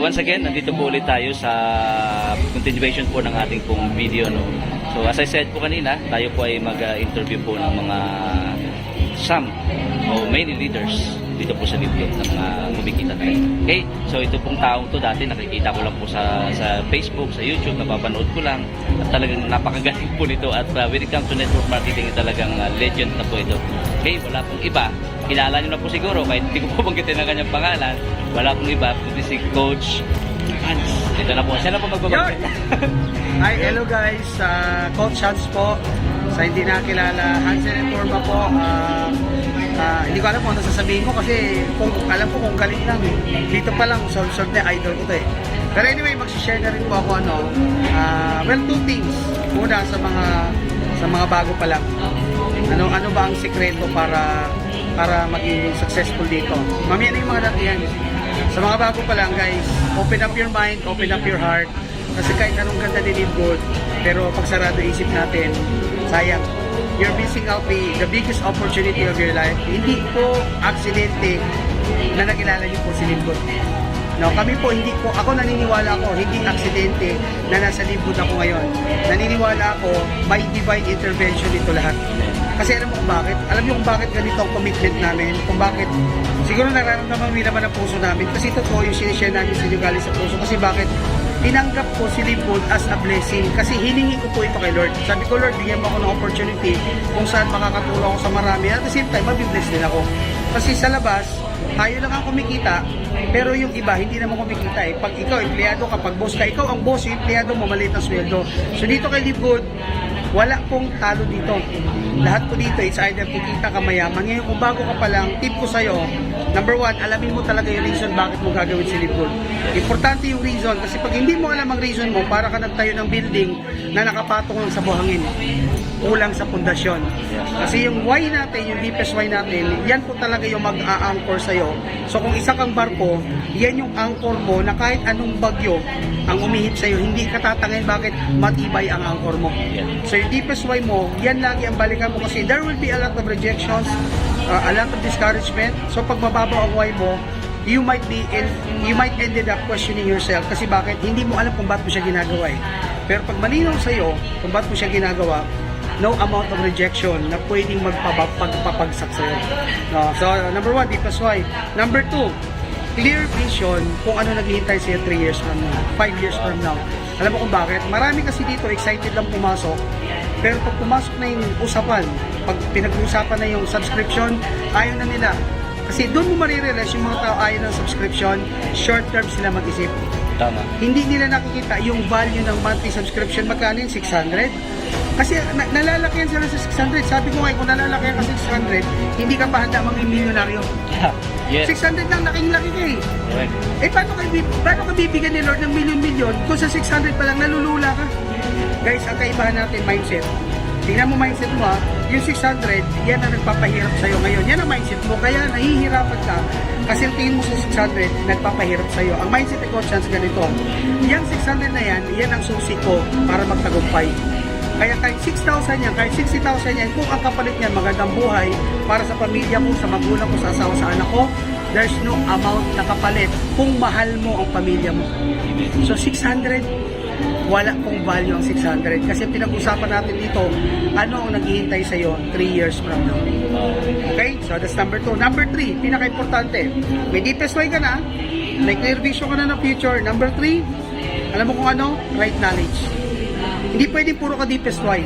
once again, nandito po ulit tayo sa continuation po ng ating pong video, no? So as I said po kanina, tayo po ay mag-interview po ng mga some o many leaders dito po sa Libdod ng mga kumikita tayo. Okay? So ito pong taong to dati nakikita ko lang po sa Facebook, sa YouTube, napapanood ko lang at talagang napakagaling po nito at when it comes to network marketing talagang legend na po ito. Okay? Wala pong iba. Kilala nyo na po siguro kahit hindi ko po banggitin ang kanyang pangalan. Wala pong iba kundi si Coach Hans. Ito na po. Siya na po magbabanggit. Hi, hello guys. Coach Hans po. Sa hindi nakilala, Hans and Informa po. Hindi ko alam kung ano sasabihin ko kasi alam ko kung galing lang. Dito pa lang, solve na idol ko to eh. Pero anyway, mag-share na rin po ako well, two things. Una, sa mga bago pa lang. Ano ba ang sekreto para maging successful dito? Mamaya na yung mga dati yan. Sa mga bago pa lang guys, open up your mind, open up your heart. Kasi kahit anong ganda din good, pero pag sarado isip natin, sayang. You're missing out the biggest opportunity of your life. Hindi po aksidente na nakilala niyo po si Libdod. No, kami po, ako naniniwala ako, hindi aksidente na nasa Libdod ako ngayon. Naniniwala ako, by divine intervention ito lahat. Kasi alam mo kung bakit? Alam niyo kung bakit ganito ang commitment namin? Kung bakit? Siguro nararamdaman mo naman ang puso namin. Kasi totoo yung sinishare namin sa inyo galing sa puso. Kasi bakit? Tinanggap ko si Libdod as a blessing. Kasi hiningi ko po ito kay Lord. Sabi ko, Lord, bigyan mo ako ng opportunity kung saan makakatulong ako sa marami. At the same time, mabibless din ako. Kasi sa labas, tayo lang ang kumikita, pero yung iba, hindi naman kumikita eh. Pag ikaw, empleyado ka, pag boss ka, ikaw ang boss, yung empleyado mo, maliit ang sweldo. So dito kay Libdod, wala pong talo dito. Lahat po dito, it's either kikita ka mayaman. Ngayon, kung bago ka pa lang, tip ko sa'yo, number one, alamin mo talaga yung reason bakit mo gagawin si Libdod. Importante yung reason, kasi pag hindi mo alam ang reason mo, para ka nagtayo ng building na nakapatong lang sa buhangin. Kulang sa pundasyon. Kasi yung why natin, yung deepest why natin, yan po talaga yung mag-a-anchor sa'yo. So kung isa kang barko, yan yung anchor mo na kahit anong bagyo ang umihip sa'yo, hindi ka tatangin bakit matibay ang anchor mo. So yung deepest why mo, yan lagi ang balikan mo kasi there will be a lot of rejections, a lot of discouragement. So pag mababa ang why mo, you might ended up questioning yourself kasi bakit hindi mo alam kung bakit mo siya ginagawa eh. Pero pag malinaw sa'yo kung bakit mo siya ginagawa, no amount of rejection na pwedeng magpapagsak sa'yo. No? So, number one, deepest why. Number two, clear vision kung ano naghihintay sa'yo 3 years from now, 5 years from now. Alam mo kung bakit? Marami kasi dito excited lang pumasok, pero pag pumasok na yung usapan, pag pinag-uusapan na yung subscription, ayaw na nila. Kasi doon mo marirealize yung mga tao ayaw ng subscription, short term sila mag-isip. Tama. Hindi nila nakikita yung value ng monthly subscription. Magkano yung 600? Kasi nalalaki yan sila sa 600. Sabi ko nga, kung nalalaki yan sa 600, hindi ka pa handa maging milyonaryo. Yes. 600 lang, laking-laki ka eh. Correct. Eh, paano ka bibigyan ni Lord ng milyon-milyon kung sa 600 pa lang nalulula ka? Guys, ang kaibahan natin, mindset. Tingnan mo mindset mo ha, yung 600, yan ang nagpapahirap sa'yo ngayon. Yan ang mindset mo, kaya nahihirapan ka kasi tingin mo sa 600, nagpapahirap sa'yo. Ang mindset ni Coach Hans ganito, yung 600 na yan ang susi ko para magtagumpay. Kaya kahit 6,000 yan, kahit 60,000 yan, kung ang kapalit niyan magandang buhay para sa pamilya mo, sa magulang ko, sa asawa, sa anak ko, there's no amount na kapalit kung mahal mo ang pamilya mo. So 600, wala pong value ang 600 kasi pinag-usapan natin dito ano ang naghihintay sa'yo 3 years from now. Okay? So that's number 2. Number 3, pinaka-importante, may deepest why ka na, may clear vision ka na ng future. Number 3, alam mo kung ano? Right knowledge. Hindi pwedeng puro ka deepest why.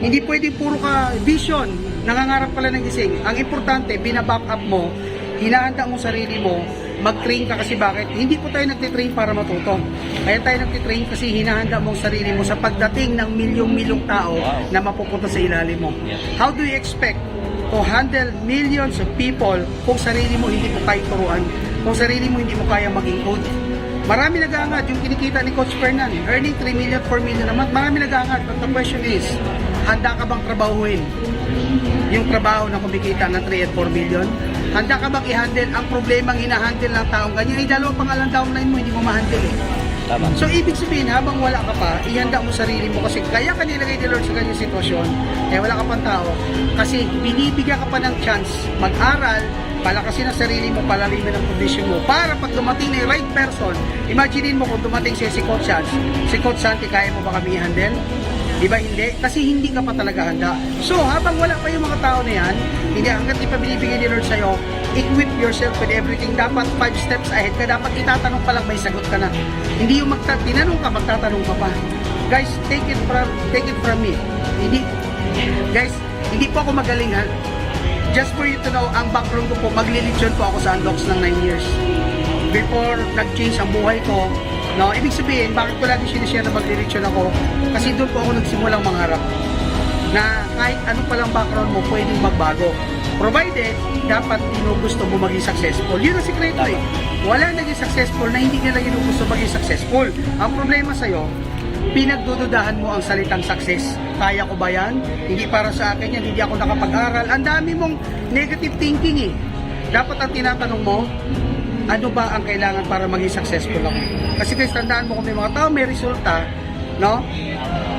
Hindi pwedeng puro ka vision, nangangarap pala ng gising. Ang importante, binaback up mo, hinahanda mo sarili mo, mag-train ka kasi bakit? Hindi po tayo nagtitrain para matuto. Kaya tayo nagtitrain kasi hinahanda mo sarili mo sa pagdating ng milyong-milyong tao na mapupunta sa ilalim mo. How do you expect to handle millions of people kung sarili mo hindi mo kaya turuan? Kung sarili mo hindi mo kaya maging code? Marami nag-aangat yung kinikita ni Coach Fernan, earning 3 million, 4 million naman. Marami nag-aangat. But the question is, handa ka bang trabahuin yung trabaho na kumikita ng 3 at 4 million? Handa ka bang i-handle ang problemang hinahandle ng taong ganyan? Ay, dalawa pang alang downline mo, hindi mo ma-handle eh. Tama. So, ibig sabihin, habang wala ka pa, ihanda mo sarili mo kasi kaya ka nilagay ni Lord sa ganyang sitwasyon, eh wala ka pang tao, kasi binibigyan ka pa ng chance mag-aral, palakasin ang sarili mo, palalimin ang kondisyon mo, para pag dumating na yung right person, imaginein mo kung dumating si Coach Chance, si Coach Santi, kaya mo ba kami i-handle? Di ba hindi? Kasi hindi ka pa talaga handa. So, habang wala pa yung mga tao na yan, hindi, hanggat ipabibigay ni Lord sa'yo, equip yourself with everything. Dapat 5 steps ahead ka. Dapat itatanong pa lang, may sagot ka na. Hindi yung tinanong ka, magtatanong ka pa. Guys, take it from me. Guys, hindi po ako magaling, ha. Just for you to know, ang background ko po, maglilitsyon po ako sa Unlocks ng 9 years. Before nag-change ang buhay ko, no, ibig sabihin, bakit ko lagi sinishare na maglilitsyon ako? Kasi doon po ako nagsimulang mangarap na kahit ano palang background mo, pwedeng magbago. Provided, dapat ginugusto mo maging successful. Yun ang sikreto eh. Wala naging successful na hindi nila ginugusto maging successful. Ang problema sa'yo, pinagdududahan mo ang salitang success. Kaya ko ba yan? Hindi para sa akin yan, hindi ako nakapag-aral. Ang dami mong negative thinking eh. Dapat ang tinatanong mo, ano ba ang kailangan para maging successful ako? Kasi guys, tandaan mo kung may mga tao may resulta, no?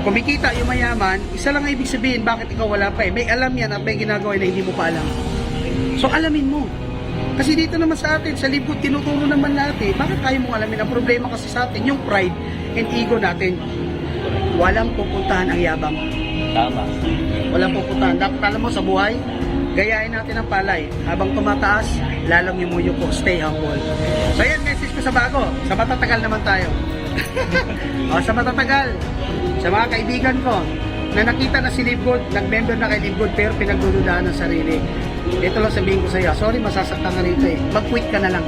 Kumikita yung mayaman, isa lang ang ibig sabihin, bakit ikaw wala pa eh? May alam yan at may ginagawa na hindi mo pa alam. So alamin mo. Kasi dito naman sa atin, sa libot, tinuturo naman natin, bakit kaya mong alamin? Ang problema kasi sa atin, yung pride and ego natin. Walang pupuntahan ang yabang. Tama. Walang pupuntahan. Dapat alam mo sa buhay, gayahin natin ang palay. Habang tumataas, lalong yumuyo ko. Stay humble. So yan, message ko sa bago. Sa matatagal naman tayo. O, sa matatagal. Sa mga kaibigan ko, na nakita na si Live Good, nag-member na kay Live Good, pero pinagdududahan ng sarili. Ito lang sabihin ko sa iyo, sorry, masasaktan ka rito eh. Mag-quit ka na lang.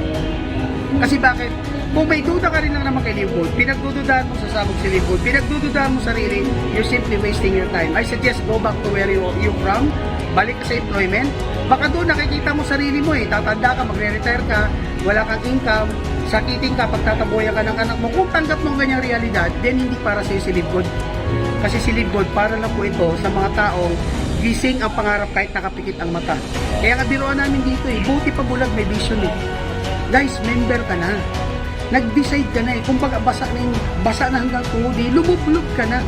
Kasi bakit? Kung may duda ka rin lang naman kay Live Good, pinagdududahan mo sa sabog si Live Good, pinagdududahan mo sarili, you're simply wasting your time. I suggest go back to where you from, balik ka sa employment, baka doon nakikita mo sarili mo eh, tatanda ka, magre-retire ka, wala kang income, sakitin ka, pagtataboyan ka ng anak mo. Kung tanggap mong ganyang realidad, then hindi para sa'yo si Live Good. Kasi si Live Good, para lang po ito sa mga taong gising ang pangarap kahit nakapikit ang mata. Kaya nga biruan namin dito eh, buti pa bulag may vision eh. Guys, member ka na. Nag-decide ka na eh. Kung baga basa na hanggang tuhod eh, lumublog ka na.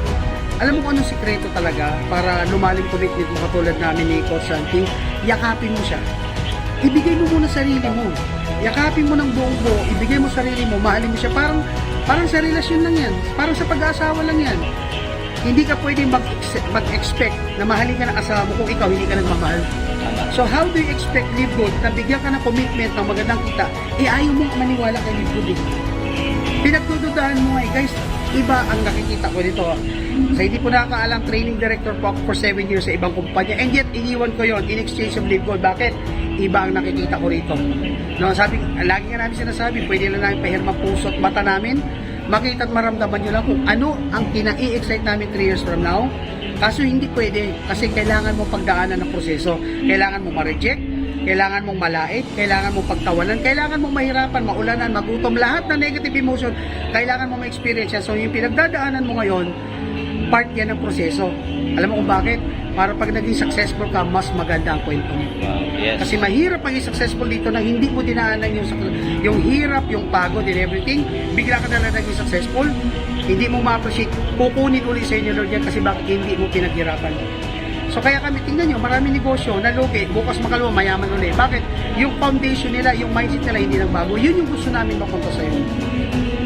Alam mo kung anong sikreto talaga para lumalim commitment mo katulad namin ni Coach Santi? Yakapin mo siya. Ibigay mo muna sarili mo. Yakapin mo ng buong buo, ibigay mo sarili mo, mahalin mo siya. Parang sa relasyon lang yan. Parang sa pag-aasawa lang yan. Hindi ka pwedeng mag-expect na mahalin ka ng asawa mo kung ikaw hindi ka nagmamahal. So how do you expect Live Good na bigyan ka ng commitment ng magandang kita, ayaw mong maniwala kay Live Good eh. Pinagdududahan mo guys, iba ang nakikita ko dito. Sa hindi po nakakaalam, training director po ako for 7 years sa ibang kumpanya, and yet iniwan ko yon in exchange of Live Good. Bakit? Iba ang nakikita ko rito. No, lagi nga namin sinasabi, pwede lang namin pahirma puso at mata namin, makita at maramdaman nyo lang kung ano ang kina-i-excite namin 3 years from now. Kaso hindi pwede, kasi kailangan mo pagdaanan ng proseso. Kailangan mo ma-reject, kailangan mong malait, kailangan mong pagtawanan, kailangan mong mahirapan, maulanan, magutom, lahat ng negative emotion, kailangan mo ma-experience yan. So yung pinagdadaanan mo ngayon, part yan ng proseso. Alam mo kung bakit? Para pag naging successful ka, mas maganda ang kwento mo. Wow, yes. Kasi mahirap maging successful dito na hindi mo dinaanan yung hirap, yung pagod and everything. Bigla ka na lang naging successful, hindi mo ma-appreciate. Kukunin ulit sa inyo Lord yan kasi bakit hindi mo pinaghirapan. So kaya kami, tingnan nyo, marami negosyo na lugi, bukas makaluwa, mayaman ulit. Bakit? Yung foundation nila, yung mindset nila hindi nagbago. Yun yung gusto namin mapunta sa iyo.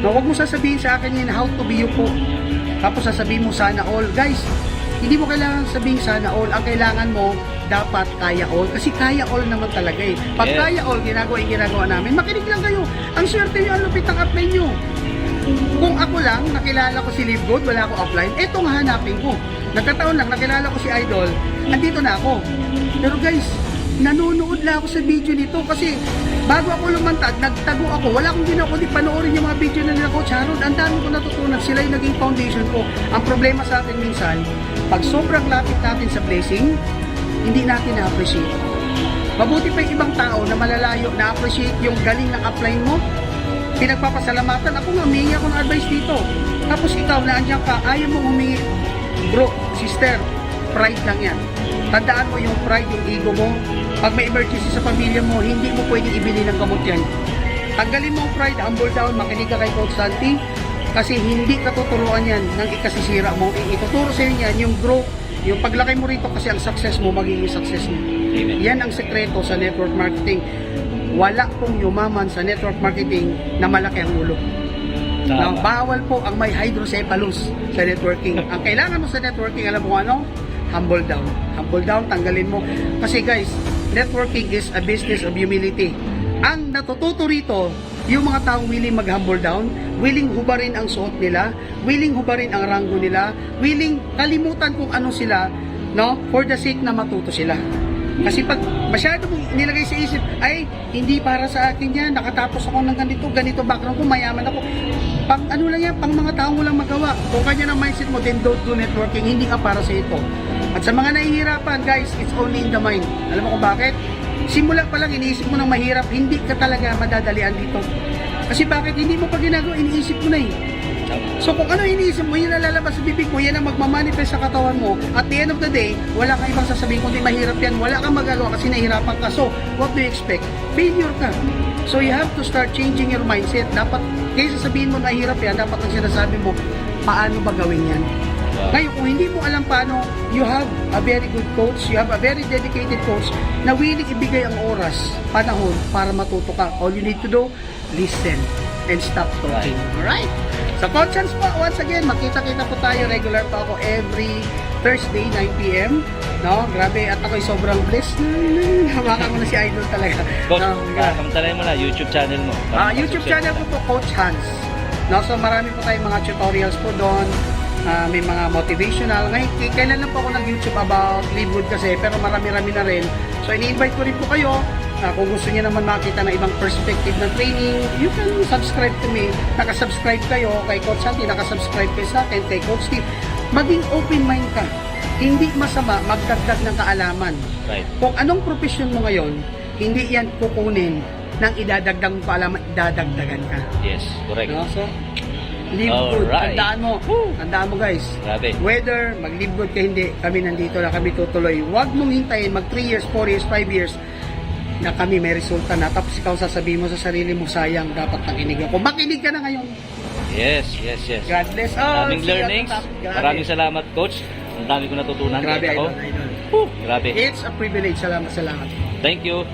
No, huwag mo sasabihin sa akin yun, how to be you po. Tapos sasabihin mo sana all. Guys, hindi mo kailangan sabihin sana all. Ang kailangan mo, dapat kaya all. Kasi kaya all naman talaga eh. Pag kaya all, ginagawa namin, makinig lang kayo. Ang swerte nyo, ang lupit ang upline nyo. Kung ako lang, nakilala ko si Live Good, wala ako offline, eto nga hanapin ko. Nagkataon lang, nakilala ko si Idol, andito na ako. Pero guys, nanonood lang ako sa video nito kasi bago ako lumantad, nagtago ako. Wala akong ginawa kundi panoorin yung mga video na nila Coach Harold. Ang dami ko natutunan, sila yung naging foundation ko. Ang problema sa atin minsan, pag sobrang lapit natin sa blessing, hindi natin na-appreciate. Mabuti pa yung ibang tao na malalayo, na-appreciate yung galing ng upline mo, pinagpapasalamatan. Ako nga, humingi ako ng advice dito. Tapos ikaw, naandyan ka, ayaw mo humingi. Bro, sister, pride lang yan. Tandaan mo yung pride, yung ego mo. Pag may emergency sa pamilya mo, hindi mo pwedeng ibili ng gamot yan. Tanggalin mo ang pride, humble down, makinig ka kay Coach Santi. Kasi hindi ka tuturuan yan ng ikasisira mo. Ituturo sa iyo yan yung growth Yung paglaki mo rito kasi ang success mo, magiging success mo. Amen. Yan ang sekreto sa network marketing. Wala pong yumaman sa network marketing na malaki ang ulo. Na Tama. bawal po ang may hydrocephalus sa networking. Ang kailangan mo sa networking, alam mo kung ano? Humble down. Humble down, tanggalin mo. Kasi guys, networking is a business of humility. Ang natututo rito, yung mga taong willing mag-humble down, willing hubarin ang suot nila, willing hubarin ang ranggo nila, willing kalimutan kung ano sila, no? For the sake na matuto sila. Kasi pag masyado mong nilagay sa isip, ay, hindi para sa akin yan, nakatapos ako ng ganito background ko, mayaman ako. Pang ano lang yan, pang mga taong walang magawa. Kung kanya ng mindset mo, then don't do networking, hindi ka para sa ito. At sa mga nahihirapan, guys, it's only in the mind. Alam mo kung bakit? Simula pa lang, iniisip mo ng mahirap, hindi ka talaga madadalian dito. Kasi bakit? Hindi mo pa ginagawa, iniisip mo na eh. So kung ano iniisip mo, yun ang lalabas sa bibig mo, yan ang magmamanifest sa katawan mo. At the end of the day, wala kang ibang sasabihin kundi mahirap yan. Wala kang magagawa kasi nahihirapan ka. So, what do you expect? Failure ka. So you have to start changing your mindset. Dapat, kaysa sabihin mo mahirap yan, dapat ang sinasabi mo, paano ba gawin yan? Ngayon, kung hindi mo alam paano, you have a very good coach, you have a very dedicated coach na willing ibigay ang oras, panahon, para matuto ka. All you need to do, listen and stop talking. Alright? Sa Coach Chance po, once again, makita-kita po tayo. Regular po ako every Thursday, 9 p.m. No? Grabe, at ako'y sobrang blessed. Hawakan ko na si Idol talaga. Coach, No, kamtalayan mo na, YouTube channel mo. YouTube channel ko po, Coach Hans. No, so marami po tayong mga tutorials po doon. May mga motivational. Ngayon, kailan lang po ako nag-YouTube about Livewood kasi, pero marami-rami na rin. So, ini-invite ko rin po kayo. Kung gusto niyo naman makita ng ibang perspective ng training, you can subscribe to me. Nakasubscribe kayo kay Coach Santi, nakasubscribe kayo sa akin, kay Coach Steve. Maging open mind ka. Hindi masama magdagdag ng kaalaman. Right. Kung anong profession mo ngayon, hindi yan kukunin ng idadagdag mo kaalaman, dadagdagan ka. Yes, correct. No? So, live good. Alright. Tandaan mo guys. Grabe. Whether mag-live good ka hindi, kami nandito na, kami tutuloy. Huwag mong hintayin mag 3 years, 4 years, 5 years na kami may resulta na. Tapos ikaw sasabihin mo sa sarili mo, sayang, dapat nakinig ako. Makinig ka na ngayon. Yes. God bless all. Daming learnings. Maraming salamat, Coach. Ang dami ko natutunan. Grabe, Kahit ako. idol. Grabe. It's a privilege. Salamat. Thank you.